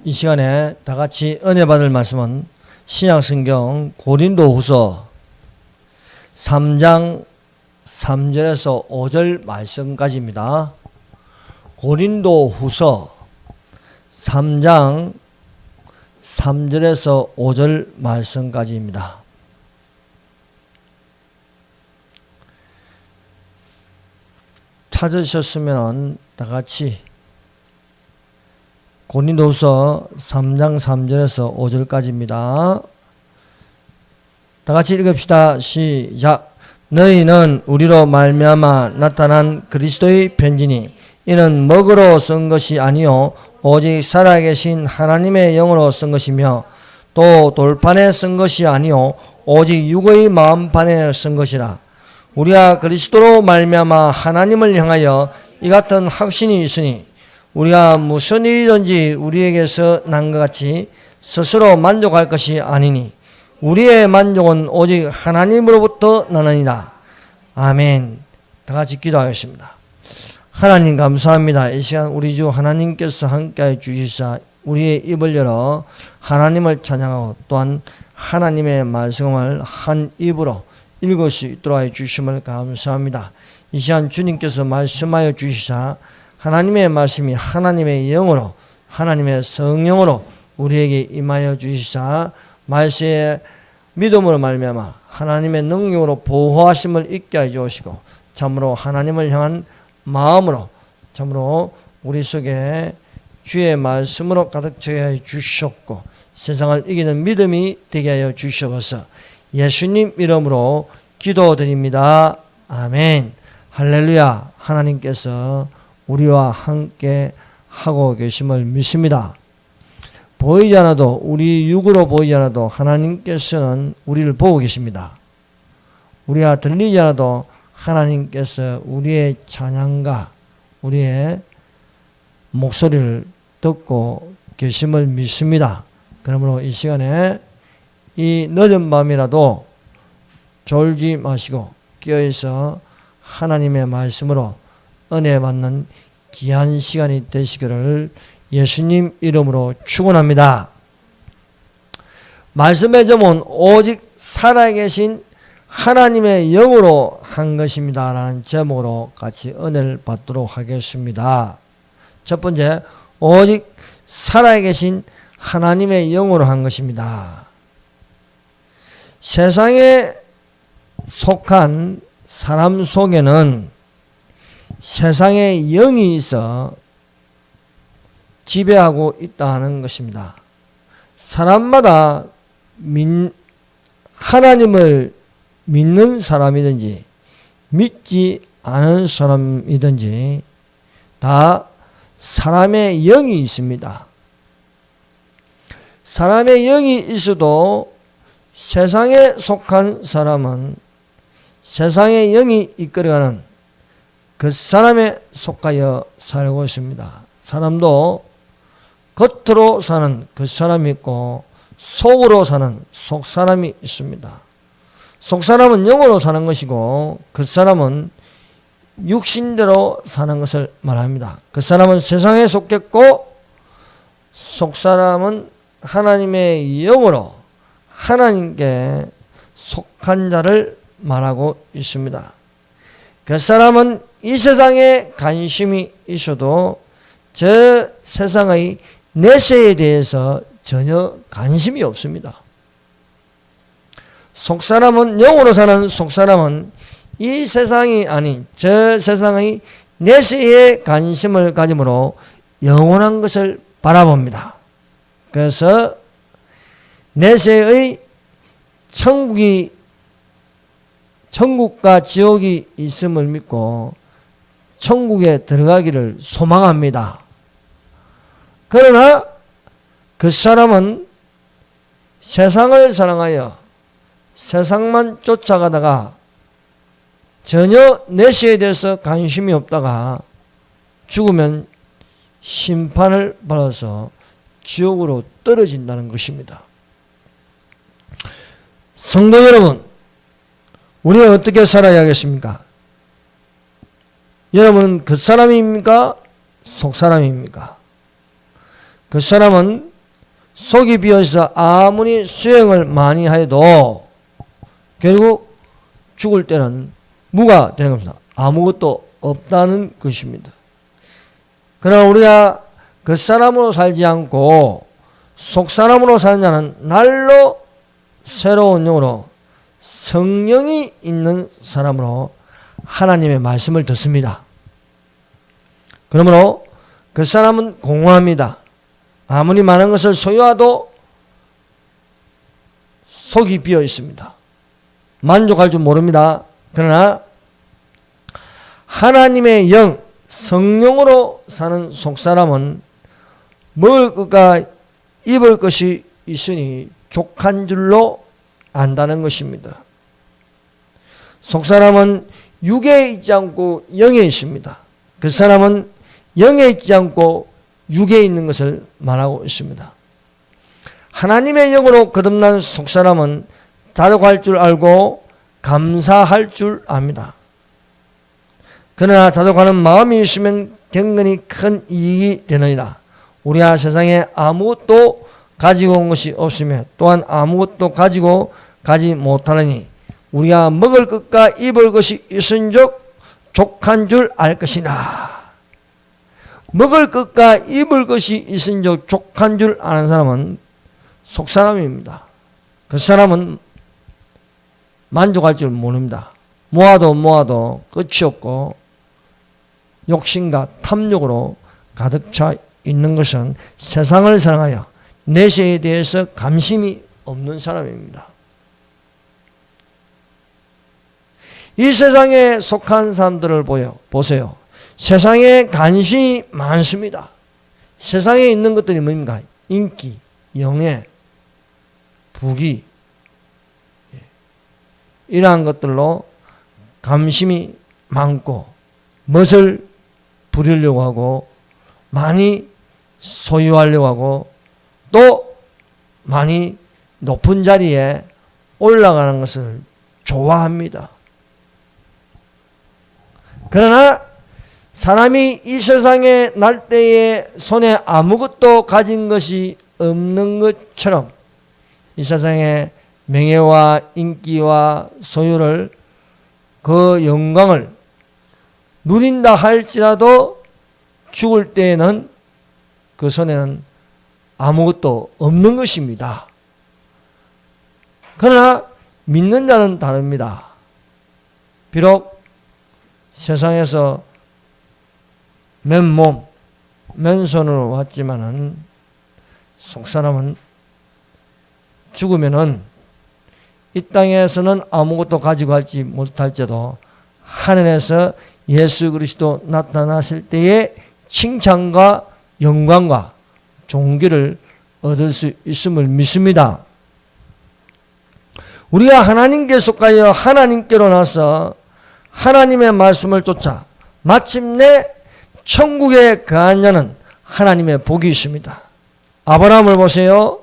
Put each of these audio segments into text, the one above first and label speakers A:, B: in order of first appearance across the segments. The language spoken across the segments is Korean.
A: 이 시간에 다 같이 은혜 받을 말씀은 신약성경 고린도후서 3장 3절에서 5절 말씀까지입니다. 고린도후서 3장 3절에서 5절 말씀까지입니다. 찾으셨으면 다 같이 고린도후서 3장 3절에서 5절까지입니다. 다 같이 읽읍시다. 시작. 너희는 우리로 말미암아 나타난 그리스도의 편지니 이는 먹으로 쓴 것이 아니요 오직 살아계신 하나님의 영으로 쓴 것이며 또 돌판에 쓴 것이 아니요 오직 육의 마음판에 쓴 것이라. 우리가 그리스도로 말미암아 하나님을 향하여 이 같은 확신이 있으니 우리가 무슨 일이든지 우리에게서 난 것 같이 스스로 만족할 것이 아니니 우리의 만족은 오직 하나님으로부터 나느니라. 아멘. 다 같이 기도하겠습니다. 하나님 감사합니다. 이 시간 우리 주 하나님께서 함께해 주시사 우리의 입을 열어 하나님을 찬양하고 또한 하나님의 말씀을 한 입으로 읽을 수 있도록 해주심을 감사합니다. 이 시간 주님께서 말씀하여 주시사 하나님의 말씀이 하나님의 영으로 하나님의 성령으로 우리에게 임하여 주시사 말씀의 믿음으로 말미암아 하나님의 능력으로 보호하심을 있게 해 주시고 참으로 하나님을 향한 마음으로 참으로 우리 속에 주의 말씀으로 가득 차게 해 주셨고 세상을 이기는 믿음이 되게 하여 주시옵소서. 예수님 이름으로 기도드립니다. 아멘. 할렐루야. 하나님께서 우리와 함께 하고 계심을 믿습니다. 보이지 않아도 우리 육으로 보이지 않아도 하나님께서는 우리를 보고 계십니다. 우리가 들리지 않아도 하나님께서 우리의 찬양과 우리의 목소리를 듣고 계심을 믿습니다. 그러므로 이 시간에 이 늦은 밤이라도 졸지 마시고 깨어있어 하나님의 말씀으로 은혜 받는 귀한 시간이 되시기를 예수님 이름으로 축원합니다. 말씀의 점은 오직 살아계신 하나님의 영으로 한 것입니다 라는 제목으로 같이 은혜를 받도록 하겠습니다. 첫 번째, 오직 살아계신 하나님의 영으로 한 것입니다. 세상에 속한 사람 속에는 세상의 영이 있어 지배하고 있다 하는 것입니다. 사람마다 하나님을 믿는 사람이든지 믿지 않은 사람이든지 다 사람의 영이 있습니다. 사람의 영이 있어도 세상에 속한 사람은 세상의 영이 이끌어가는 그 사람에 속하여 살고 있습니다. 사람도 겉으로 사는 그 사람이 있고 속으로 사는 속 사람이 있습니다. 속 사람은 영으로 사는 것이고 그 사람은 육신대로 사는 것을 말합니다. 그 사람은 세상에 속했고 속 사람은 하나님의 영으로 하나님께 속한 자를 말하고 있습니다. 그 사람은 이 세상에 관심이 있어도 저 세상의 내세에 대해서 전혀 관심이 없습니다. 속사람은 영으로 사는 속사람은 이 세상이 아닌 저 세상의 내세에 관심을 가지므로 영원한 것을 바라봅니다. 그래서 내세의 천국과 지옥이 있음을 믿고 천국에 들어가기를 소망합니다. 그러나 그 사람은 세상을 사랑하여 세상만 쫓아가다가 전혀 내세에 대해서 관심이 없다가 죽으면 심판을 받아서 지옥으로 떨어진다는 것입니다. 성도 여러분, 우리는 어떻게 살아야 하겠습니까? 여러분 그 사람입니까? 속 사람입니까? 그 사람은 속이 비어서 아무리 수행을 많이 해도 결국 죽을 때는 무가 되는 겁니다. 아무것도 없다는 것입니다. 그러나 우리가 그 사람으로 살지 않고 속 사람으로 사는 자는 날로 새로운 영으로 성령이 있는 사람으로 하나님의 말씀을 듣습니다. 그러므로 그 사람은 공허합니다. 아무리 많은 것을 소유하도 속이 비어 있습니다. 만족할 줄 모릅니다. 그러나 하나님의 영, 성령으로 사는 속사람은 먹을 것과 입을 것이 있으니 족한 줄로 안다는 것입니다. 속사람은 육에 있지 않고 영에 있습니다. 그 사람은 영에 있지 않고 육에 있는 것을 말하고 있습니다. 하나님의 영으로 거듭난 속사람은 자족할 줄 알고 감사할 줄 압니다. 그러나 자족하는 마음이 있으면 경건히 큰 이익이 되느니라. 우리가 세상에 아무것도 가지고 온 것이 없으며 또한 아무것도 가지고 가지 못하느니 우리가 먹을 것과 입을 것이 있은즉 족한 줄 알 것이나. 먹을 것과 입을 것이 있은즉 족한 줄 아는 사람은 속사람입니다. 그 사람은 만족할 줄 모릅니다. 모아도 끝이 없고 욕심과 탐욕으로 가득 차 있는 것은 세상을 사랑하여 내세에 대해서 감심이 없는 사람입니다. 이 세상에 속한 사람들을 보세요. 세상에 관심이 많습니다. 세상에 있는 것들이 뭡니까? 인기, 영예, 부귀, 이러한 것들로 감심이 많고 멋을 부리려고 하고 많이 소유하려고 하고 또 많이 높은 자리에 올라가는 것을 좋아합니다. 그러나 사람이 이 세상에 날 때에 손에 아무것도 가진 것이 없는 것처럼 이 세상에 명예와 인기와 소유를 그 영광을 누린다 할지라도 죽을 때에는 그 손에는 아무것도 없는 것입니다. 그러나 믿는 자는 다릅니다. 비록 세상에서 맨몸, 맨손으로 왔지만은 속사람은 죽으면은 이 땅에서는 아무것도 가지고 가지 못할지도 하늘에서 예수 그리스도 나타나실 때에 칭찬과 영광과 존귀를 얻을 수 있음을 믿습니다. 우리가 하나님께 속하여 하나님께로 나서 하나님의 말씀을 쫓아 마침내 천국에 거한 자는 하나님의 복이 있습니다. 아브라함을 보세요.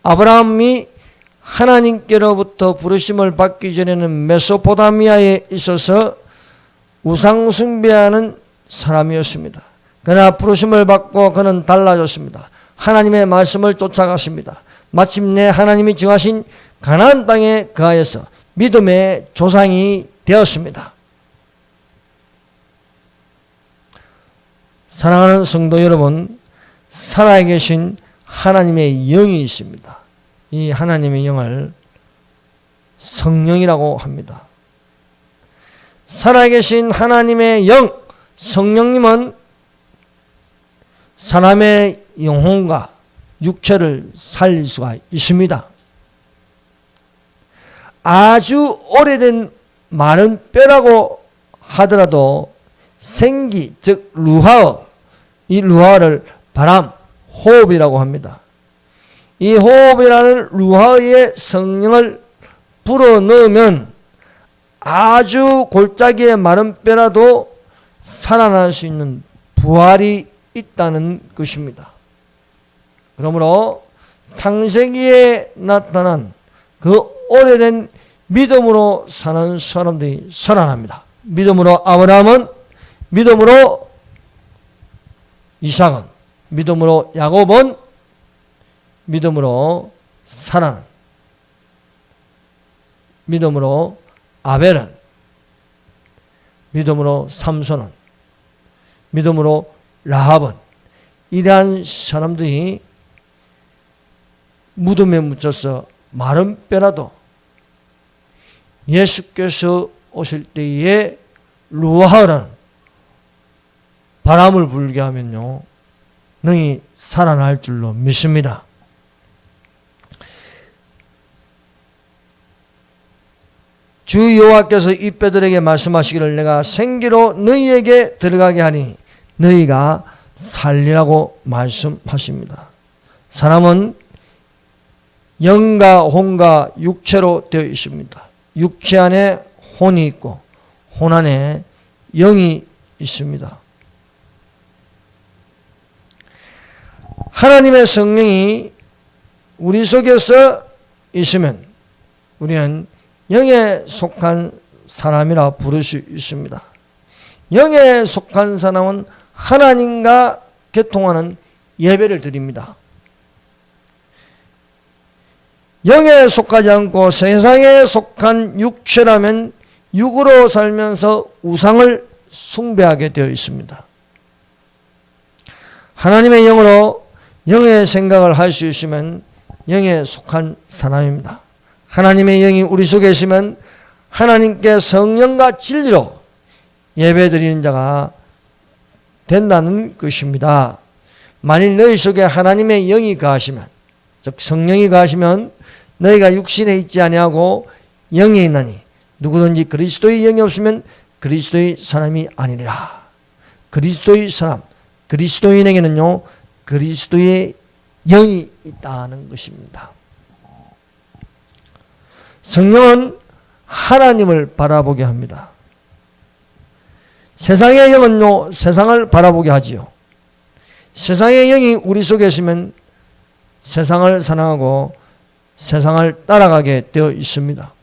A: 아브라함이 하나님께로부터 부르심을 받기 전에는 메소포타미아에 있어서 우상 숭배하는 사람이었습니다. 그러나 부르심을 받고 그는 달라졌습니다. 하나님의 말씀을 쫓아갔습니다. 마침내 하나님이 정하신 가나안 땅에 거하여서 믿음의 조상이 되었습니다. 사랑하는 성도 여러분, 살아계신 하나님의 영이 있습니다. 이 하나님의 영을 성령이라고 합니다. 살아계신 하나님의 영, 성령님은 사람의 영혼과 육체를 살릴 수가 있습니다. 아주 오래된 마른 뼈라고 하더라도 생기, 즉 루하어, 이 루하어를 바람, 호흡이라고 합니다. 이 호흡이라는 루하의 성령을 불어넣으면 아주 골짜기의 마른 뼈라도 살아날 수 있는 부활이 있다는 것입니다. 그러므로 창세기에 나타난 그 오래된 믿음으로 사는 사람들이 살아납니다. 믿음으로 아브라함은, 믿음으로 이삭은, 믿음으로 야곱은 믿음으로 사라는, 믿음으로 아벨은, 믿음으로 삼손은, 믿음으로 라합은, 이러한 사람들이 무덤에 묻혀서 마른 뼈라도 예수께서 오실 때에 루아하라는 바람을 불게 하면요, 능히 살아날 줄로 믿습니다. 주 여호와께서 이 뼈들에게 말씀하시기를 내가 생기로 너희에게 들어가게 하니 너희가 살리라고 말씀하십니다. 사람은 영과 혼과 육체로 되어 있습니다. 육체 안에 혼이 있고 혼 안에 영이 있습니다. 하나님의 성령이 우리 속에서 있으면 우리는 영에 속한 사람이라 부를 수 있습니다. 영에 속한 사람은 하나님과 교통하는 예배를 드립니다. 영에 속하지 않고 세상에 속한 육체라면 육으로 살면서 우상을 숭배하게 되어 있습니다. 하나님의 영으로 영의 생각을 할 수 있으면 영에 속한 사람입니다. 하나님의 영이 우리 속에 있으면 하나님께 성령과 진리로 예배드리는 자가 된다는 것입니다. 만일 너희 속에 하나님의 영이 거하시면, 즉 성령이 거하시면 너희가 육신에 있지 아니하고 영에 있나니 누구든지 그리스도의 영이 없으면 그리스도의 사람이 아니라. 그리스도의 사람, 그리스도인에게는요 그리스도의 영이 있다는 것입니다. 성령은 하나님을 바라보게 합니다. 세상의 영은요 세상을 바라보게 하지요. 세상의 영이 우리 속에 있으면 세상을 사랑하고 세상을 따라가게 되어 있습니다.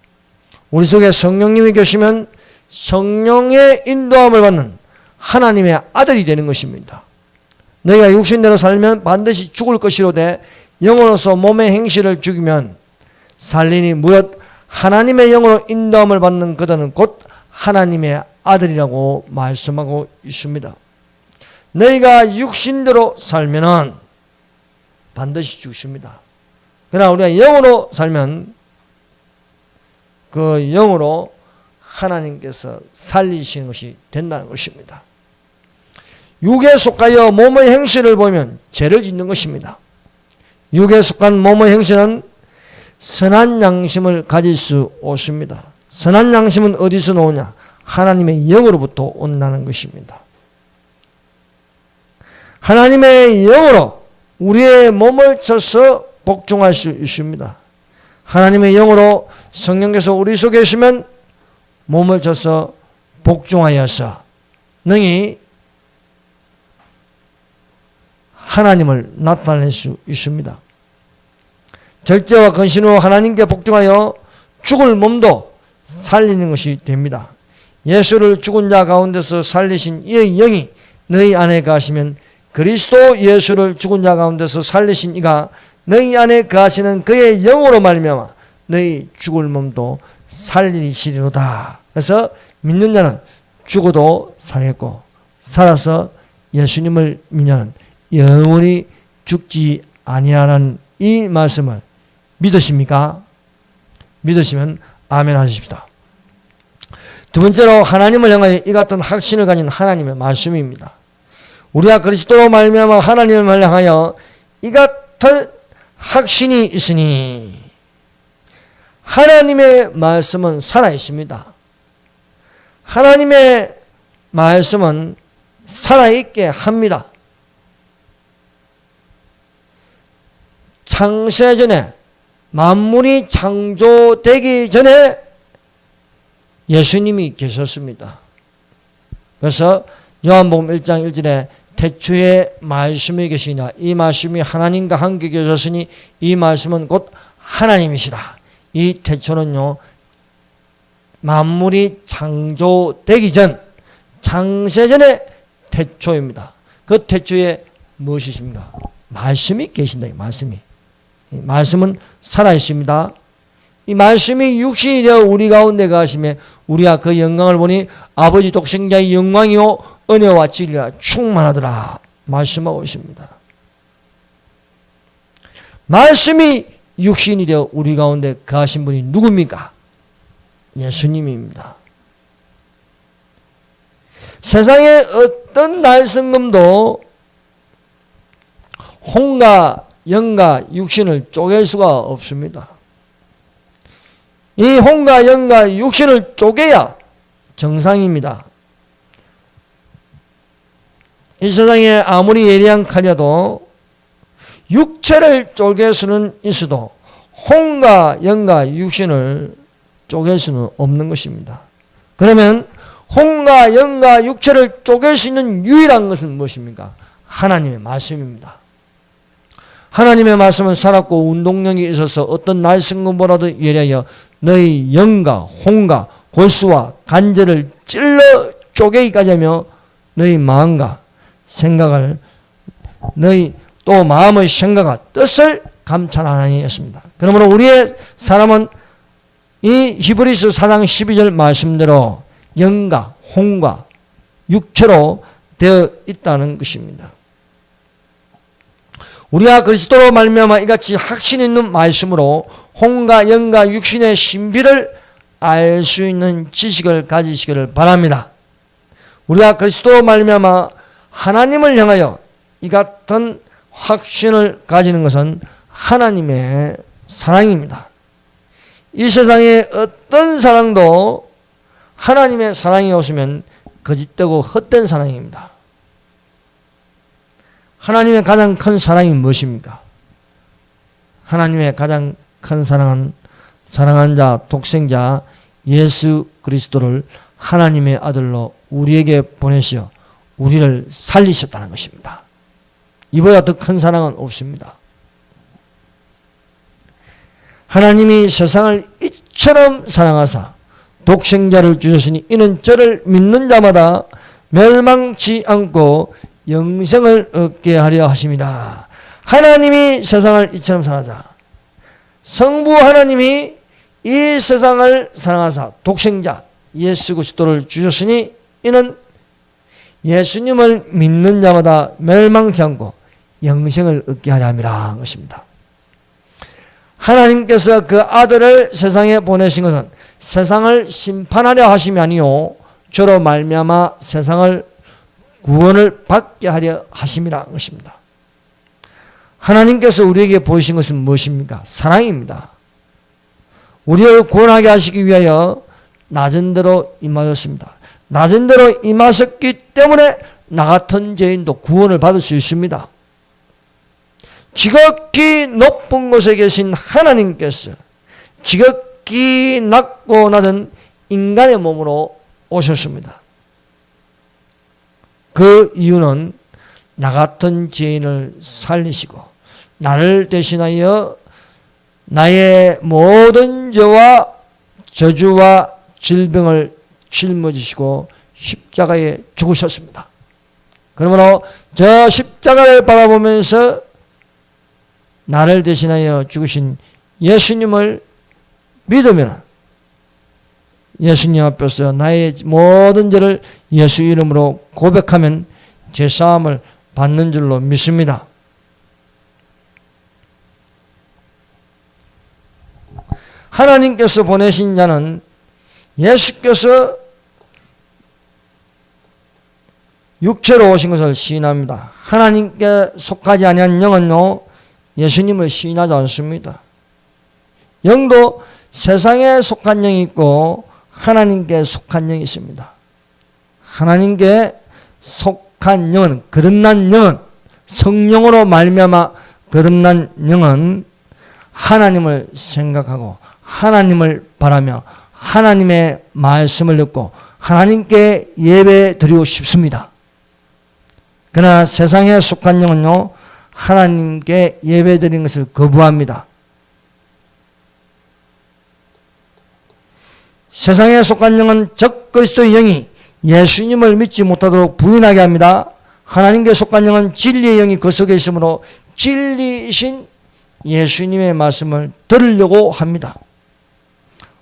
A: 우리 속에 성령님이 계시면 성령의 인도함을 받는 하나님의 아들이 되는 것입니다. 너희가 육신대로 살면 반드시 죽을 것이로되 영으로서 몸의 행실을 죽이면 살리니 무릇 하나님의 영으로 인도함을 받는 그들은 곧 하나님의 아들이라고 말씀하고 있습니다. 너희가 육신대로 살면은 반드시 죽습니다. 그러나 우리가 영으로 살면 그 영으로 하나님께서 살리시는 것이 된다는 것입니다. 육에 속하여 몸의 행실을 보면 죄를 짓는 것입니다. 육에 속한 몸의 행실은 선한 양심을 가질 수 없습니다. 선한 양심은 어디서 나오냐? 하나님의 영으로부터 온다는 것입니다. 하나님의 영으로 우리의 몸을 쳐서 복종할 수 있습니다. 하나님의 영으로 성령께서 우리 속에 있으면 몸을 쳐서 복종하여서 능히 하나님을 나타낼 수 있습니다. 절제와 근신으로 하나님께 복종하여 죽을 몸도 살리는 것이 됩니다. 예수를 죽은 자 가운데서 살리신 이의 영이 너희 안에 거하시면 그리스도 예수를 죽은 자 가운데서 살리신 이가 너희 안에 거하시는 그의 영으로 말미암아 너희 죽을 몸도 살리시리로다. 그래서 믿는 자는 죽어도 살겠고 살아서 예수님을 믿는 영원히 죽지 아니하라는 이 말씀을 믿으십니까? 믿으시면 아멘 하십시다. 두 번째로 하나님을 향하여 이 같은 확신을 가진 하나님의 말씀입니다. 우리가 그리스도로 말미암아 하나님을 향하여 이 같은 확신이 있으니 하나님의 말씀은 살아있습니다. 하나님의 말씀은 살아있게 합니다. 창세전에 만물이 창조되기 전에 예수님이 계셨습니다. 그래서 요한복음 1장 1절에 태초에 말씀이 계시냐 이 말씀이 하나님과 함께 계셨으니 이 말씀은 곧 하나님이시다. 이 태초는요 만물이 창조되기 전 창세전의 태초입니다. 그 태초에 무엇이 있습니까? 말씀이 계신다. 말씀이. 이 말씀은 살아있습니다. 이 말씀이 육신이 되어 우리 가운데 가심에 우리가 그 영광을 보니 아버지 독생자의 영광이요 은혜와 진리가 충만하더라 말씀하고 있습니다. 말씀이 육신이 되어 우리 가운데 가신 분이 누굽니까? 예수님입니다. 세상의 어떤 날성금도 혼과 영과 육신을 쪼갤 수가 없습니다. 이 혼과 영과 육신을 쪼개야 정상입니다. 이 세상에 아무리 예리한 칼이라도 육체를 쪼갤 수는 있어도 혼과 영과 육신을 쪼갤 수는 없는 것입니다. 그러면 혼과 영과 육체를 쪼갤 수 있는 유일한 것은 무엇입니까? 하나님의 말씀입니다. 하나님의 말씀은 살았고 운동력이 있어서 어떤 날성금보다도 예리하여 너희 영과 혼과 골수와 관절을 찔러 쪼개기까지 하며 너희 마음과 생각을 너희 또 마음의 생각과 뜻을 감찰하나니 했습니다. 그러므로 우리의 사람은 이 히브리서 4장 12절 말씀대로 영과 혼과 육체로 되어 있다는 것입니다. 우리가 그리스도로 말미암아 이같이 확신 있는 말씀으로 혼과 영과 육신의 신비를 알 수 있는 지식을 가지시기를 바랍니다. 우리가 그리스도로 말미암아 하나님을 향하여 이 같은 확신을 가지는 것은 하나님의 사랑입니다. 이 세상에 어떤 사랑도 하나님의 사랑이 없으면 거짓되고 헛된 사랑입니다. 하나님의 가장 큰 사랑이 무엇입니까? 하나님의 가장 큰 사랑은 사랑한 자, 독생자 예수 그리스도를 하나님의 아들로 우리에게 보내시어 우리를 살리셨다는 것입니다. 이보다 더 큰 사랑은 없습니다. 하나님이 세상을 이처럼 사랑하사 독생자를 주셨으니 이는 저를 믿는 자마다 멸망치 않고 영생을 얻게 하려 하심이라. 하나님이 세상을 이처럼 사랑하사 성부 하나님이 이 세상을 사랑하사 독생자 예수 그리스도를 주셨으니 이는 예수님을 믿는 자마다 멸망치 않고 영생을 얻게 하려 함이라 것입니다. 하나님께서 그 아들을 세상에 보내신 것은 세상을 심판하려 하심이 아니요 저로 말미암아 세상을 구원을 받게 하려 하심이라 것입니다. 하나님께서 우리에게 보이신 것은 무엇입니까? 사랑입니다. 우리를 구원하게 하시기 위하여 낮은 대로 임하셨습니다. 낮은 대로 임하셨기 때문에 나 같은 죄인도 구원을 받을 수 있습니다. 지극히 높은 곳에 계신 하나님께서 지극히 낮고 낮은 인간의 몸으로 오셨습니다. 그 이유는 나 같은 죄인을 살리시고 나를 대신하여 나의 모든 죄와 저주와 질병을 짊어지시고 십자가에 죽으셨습니다. 그러므로 저 십자가를 바라보면서 나를 대신하여 죽으신 예수님을 믿으면 예수님 앞에서 나의 모든 죄를 예수 이름으로 고백하면 죄사함을 받는 줄로 믿습니다. 하나님께서 보내신 자는 예수께서 육체로 오신 것을 시인합니다. 하나님께 속하지 아니한 영은요 예수님을 시인하지 않습니다. 영도 세상에 속한 영이 있고 하나님께 속한 영이 있습니다. 하나님께 속한 영은 거듭난 영은 성령으로 말미암아 거듭난 영은 하나님을 생각하고 하나님을 바라며 하나님의 말씀을 듣고 하나님께 예배 드리고 싶습니다. 그러나 세상에 속한 영은요 하나님께 예배 드리는 것을 거부합니다. 세상에 속한 영은 적 그리스도의 영이 예수님을 믿지 못하도록 부인하게 합니다. 하나님께 속한 영은 진리의 영이 그 속에 있으므로 진리이신 예수님의 말씀을 들으려고 합니다.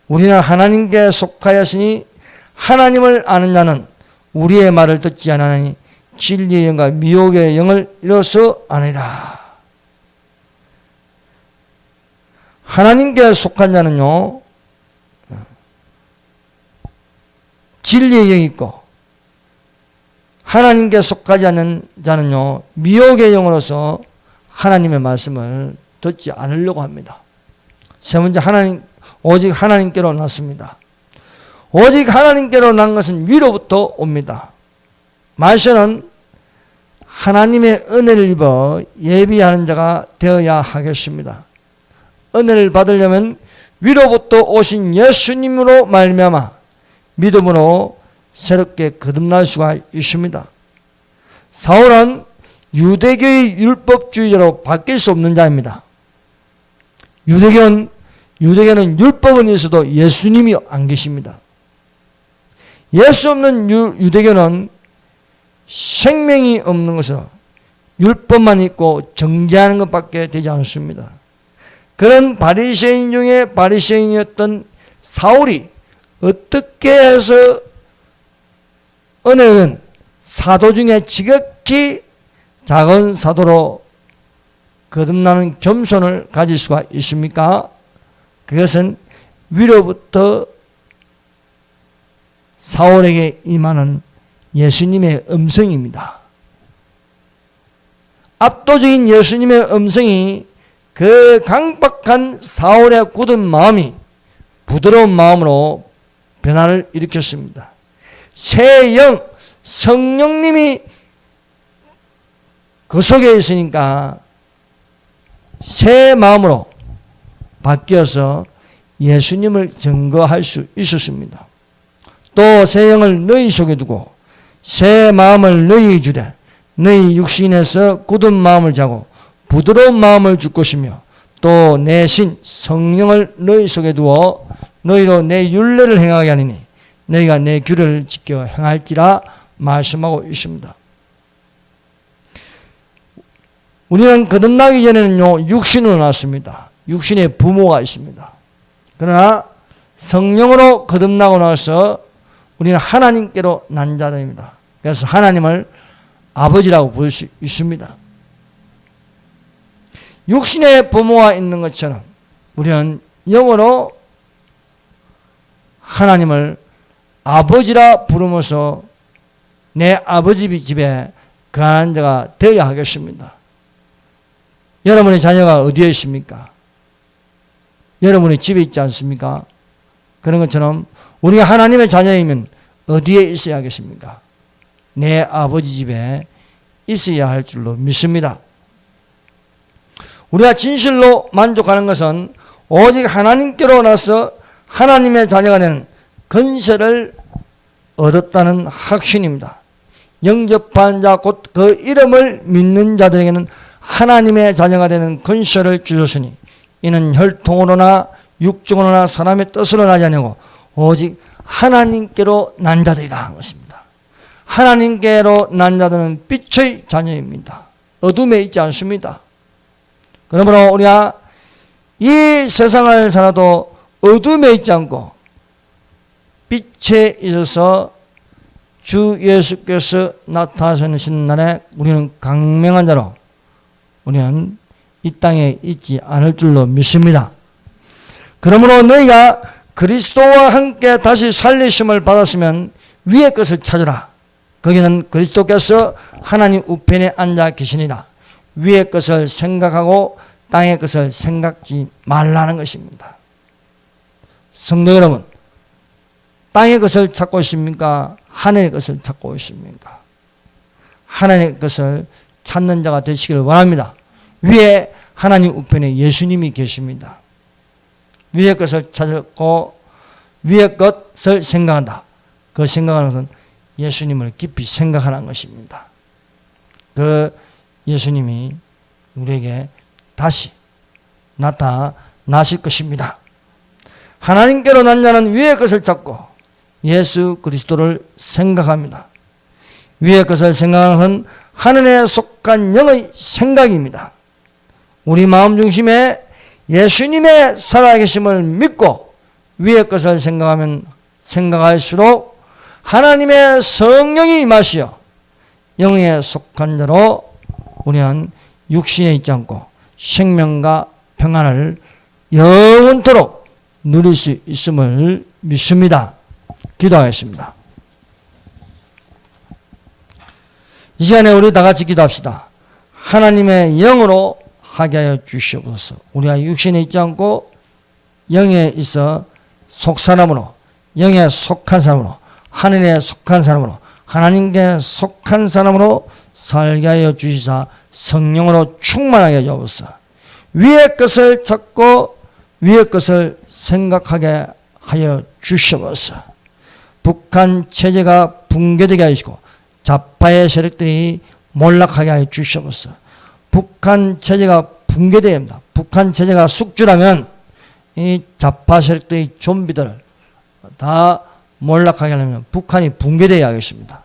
A: 우리는 하나님께 속하였으니 하나님을 아는 자는 우리의 말을 듣지 않으니 진리의 영과 미혹의 영을 잃어서 아니라. 하나님께 속한 자는요, 진리의 영이 있고, 하나님께 속하지 않는 자는요, 미혹의 영으로서 하나님의 말씀을 듣지 않으려고 합니다. 세 번째, 오직 하나님께로 났습니다. 오직 하나님께로 난 것은 위로부터 옵니다. 말씀은 하나님의 은혜를 입어 예비하는 자가 되어야 하겠습니다. 은혜를 받으려면 위로부터 오신 예수님으로 말미암아 믿음으로 새롭게 거듭날 수가 있습니다. 사울은 유대교의 율법주의자로 바뀔 수 없는 자입니다. 유대교는 율법은 있어도 예수님이 안 계십니다. 예수 없는 유대교는 생명이 없는 것으로 율법만 있고 정죄하는 것밖에 되지 않습니다. 그런 바리새인 중에 바리새인이었던 사울이 어떻게 해서 은혜는 사도 중에 지극히 작은 사도로 거듭나는 겸손을 가질 수가 있습니까? 그것은 위로부터 사울에게 임하는 예수님의 음성입니다. 압도적인 예수님의 음성이 그 강박한 사울의 굳은 마음이 부드러운 마음으로 변화를 일으켰습니다. 새 영, 성령님이 그 속에 있으니까 새 마음으로 바뀌어서 예수님을 증거할 수 있었습니다. 또 새 영을 너희 속에 두고 새 마음을 너희에게 주되 너희 육신에서 굳은 마음을 자고 부드러운 마음을 줄 것이며 또 내 신 성령을 너희 속에 두어 너희로 내 율례를 행하게 하리니 너희가 내 규례를 지켜 행할지라 말씀하고 있습니다. 우리는 거듭나기 전에는요, 육신으로 났습니다. 육신의 부모가 있습니다. 그러나 성령으로 거듭나고 나서 우리는 하나님께로 난 자들입니다. 그래서 하나님을 아버지라고 부를 수 있습니다. 육신의 부모가 있는 것처럼 우리는 영으로 하나님을 아버지라 부르면서 내 아버지 집에 거하는 자가 되어야 하겠습니다. 여러분의 자녀가 어디에 있습니까? 여러분의 집에 있지 않습니까? 그런 것처럼 우리가 하나님의 자녀이면 어디에 있어야 하겠습니까? 내 아버지 집에 있어야 할 줄로 믿습니다. 우리가 진실로 만족하는 것은 오직 하나님께로 나서 하나님의 자녀가 되는 건설을 얻었다는 확신입니다. 영접한 자 곧 그 이름을 믿는 자들에게는 하나님의 자녀가 되는 건설을 주셨으니 이는 혈통으로나 육정으로나 사람의 뜻으로 나지 아니하고 오직 하나님께로 난 자들이라 한 것입니다. 하나님께로 난 자들은 빛의 자녀입니다. 어둠에 있지 않습니다. 그러므로 우리가 이 세상을 살아도 어둠에 있지 않고 빛에 있어서 주 예수께서 나타나시는 날에 우리는 강명한 자로 우리는 이 땅에 있지 않을 줄로 믿습니다. 그러므로 너희가 그리스도와 함께 다시 살리심을 받았으면 위의 것을 찾으라. 거기는 그리스도께서 하나님 우편에 앉아 계시니라. 위의 것을 생각하고 땅의 것을 생각지 말라는 것입니다. 성도 여러분, 땅의 것을 찾고 있습니까? 하늘의 것을 찾고 있습니까? 하나님의 것을 찾는 자가 되시기를 원합니다. 위에 하나님 우편에 예수님이 계십니다. 위의 것을 찾고 위의 것을 생각한다. 그 생각하는 것은 예수님을 깊이 생각하는 것입니다. 그 예수님이 우리에게 다시 나타나실 것입니다. 하나님께로 난 자는 위의 것을 찾고 예수 그리스도를 생각합니다. 위의 것을 생각하는 것은 하늘에 속한 영의 생각입니다. 우리 마음 중심에 예수님의 살아계심을 믿고 위의 것을 생각하면 생각할수록 하나님의 성령이 임하시어 영에 속한 자로 우리는 육신에 있지 않고 생명과 평안을 영원토록 누릴 수 있음을 믿습니다. 기도하겠습니다. 이 시간에 우리 다 같이 기도합시다. 하나님의 영으로 하게 하여 주시옵소서. 우리가 육신에 있지 않고 영에 있어 속사람으로, 영에 속한 사람으로, 하늘에 속한 사람으로, 하나님께 속한 사람으로 살게 하여 주시사 성령으로 충만하게 하여 주옵소서. 위의 것을 찾고 위의 것을 생각하게 하여 주시옵소서. 북한 체제가 붕괴되게 하시고 좌파의 세력들이 몰락하게 하여 주시옵소서. 북한 체제가 붕괴되어야 합니다. 북한 체제가 숙주라면 이 좌파 세력들의 좀비들을 다 몰락하게 하려면 북한이 붕괴되어야 하겠습니다.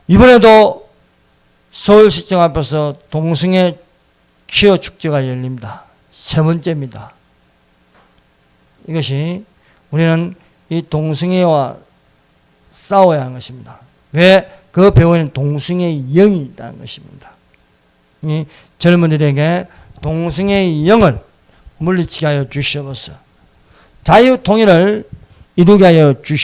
A: 이번에도 서울시청 앞에서 동승의 퀴어 축제가 열립니다. 세 번째입니다. 이것이 우리는 이 동승회와 싸워야 하는 것입니다. 왜? 그 배우에는 동승의 영이 있다는 것입니다. 이 젊은이들에게 동승의 영을 물리치게 하여 주시옵소서. 자유통일을 이루게 하여 주시옵소서.